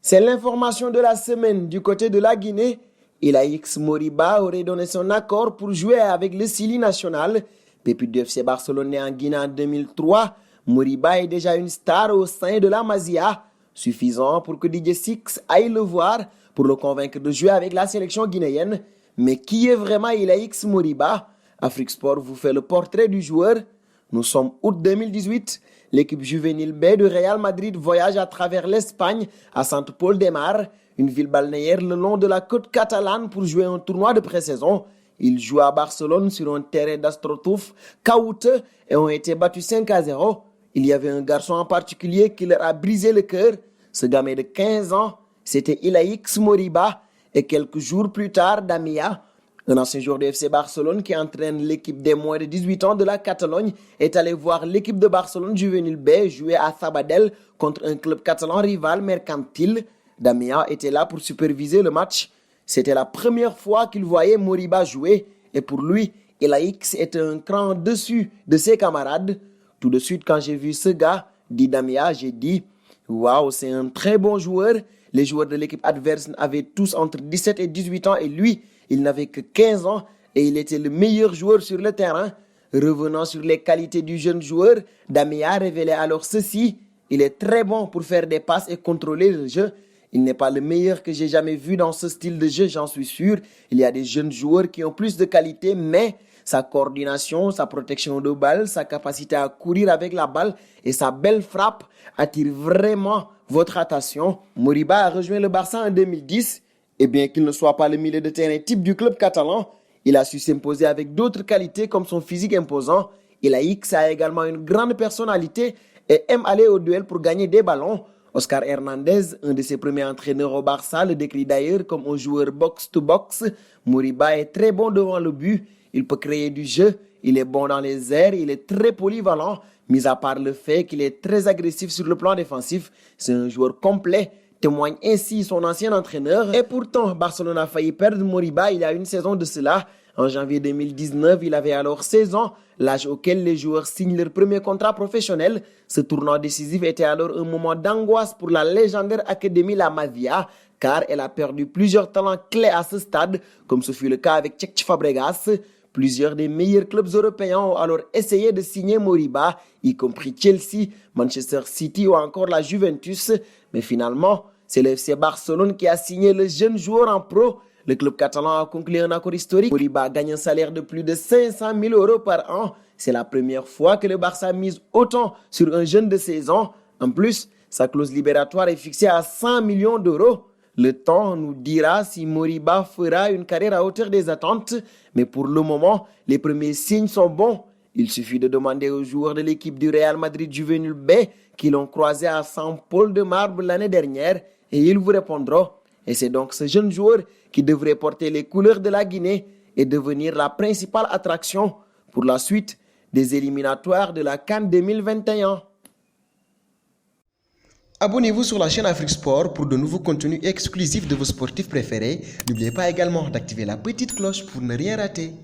C'est l'information de la semaine du côté de la Guinée. Ilaix Moriba aurait donné son accord pour jouer avec le Sili national. Pépite du FC Barcelone né en Guinée en 2003, Moriba est déjà une star au sein de la Masia, suffisant pour que DJ Six aille le voir pour le convaincre de jouer avec la sélection guinéenne. Mais qui est vraiment Ilaix Moriba? Afrique Sport vous fait le portrait du joueur. Nous sommes août 2018. L'équipe juvénile B de Real Madrid voyage à travers l'Espagne à Sant Pol de Mar, une ville balnéaire le long de la côte catalane pour jouer un tournoi de pré-saison. Ils jouent à Barcelone sur un terrain d'astroturf caouteux et ont été battus 5-0. Il y avait un garçon en particulier qui leur a brisé le cœur. Ce gamin de 15 ans, c'était Ilaix Moriba et quelques jours plus tard, Damia, un ancien joueur du FC Barcelone qui entraîne l'équipe des moins de 18 ans de la Catalogne, est allé voir l'équipe de Barcelone juvénile B jouer à Sabadell contre un club catalan rival Mercantil. Damia était là pour superviser le match. C'était la première fois qu'il voyait Moriba jouer et pour lui, Ilaix était un cran dessus de ses camarades. Tout de suite, quand j'ai vu ce gars, dit Damia, j'ai dit « Waouh, c'est un très bon joueur ». Les joueurs de l'équipe adverse avaient tous entre 17 et 18 ans et lui, il n'avait que 15 ans et il était le meilleur joueur sur le terrain. Revenant sur les qualités du jeune joueur, Damia révélait alors ceci. Il est très bon pour faire des passes et contrôler le jeu. Il n'est pas le meilleur que j'ai jamais vu dans ce style de jeu, j'en suis sûr. Il y a des jeunes joueurs qui ont plus de qualité, mais sa coordination, sa protection de balle, sa capacité à courir avec la balle et sa belle frappe attirent vraiment votre attention. Moriba a rejoint le Barça en 2010. Et bien qu'il ne soit pas le milieu de terrain type du club catalan, il a su s'imposer avec d'autres qualités comme son physique imposant. Ilaix a également une grande personnalité et aime aller au duel pour gagner des ballons. Oscar Hernandez, un de ses premiers entraîneurs au Barça, le décrit d'ailleurs comme un joueur box-to-box. Moriba est très bon devant le but, il peut créer du jeu, il est bon dans les airs, il est très polyvalent. Mis à part le fait qu'il est très agressif sur le plan défensif, c'est un joueur complet. Témoigne ainsi son ancien entraîneur. Et pourtant, Barcelone a failli perdre Moriba il y a une saison de cela. En janvier 2019, il avait alors 16 ans, l'âge auquel les joueurs signent leur premier contrat professionnel. Ce tournoi décisif était alors un moment d'angoisse pour la légendaire Académie La Masia, car elle a perdu plusieurs talents clés à ce stade, comme ce fut le cas avec Cesc Fabregas. Plusieurs des meilleurs clubs européens ont alors essayé de signer Moriba, y compris Chelsea, Manchester City ou encore la Juventus. Mais finalement, c'est le FC Barcelone qui a signé le jeune joueur en pro. Le club catalan a conclu un accord historique. Moriba gagne un salaire de plus de 500 000 € par an. C'est la première fois que le Barça mise autant sur un jeune de 16 ans. En plus, sa clause libératoire est fixée à 100 millions d'euros. Le temps nous dira si Moriba fera une carrière à hauteur des attentes, mais pour le moment, les premiers signes sont bons. Il suffit de demander aux joueurs de l'équipe du Real Madrid juvénile B qui l'ont croisé à Sant Pol de Mar l'année dernière et ils vous répondront. Et c'est donc ce jeune joueur qui devrait porter les couleurs de la Guinée et devenir la principale attraction pour la suite des éliminatoires de la CAN 2021. Abonnez-vous sur la chaîne Afrique Sport pour de nouveaux contenus exclusifs de vos sportifs préférés. N'oubliez pas également d'activer la petite cloche pour ne rien rater.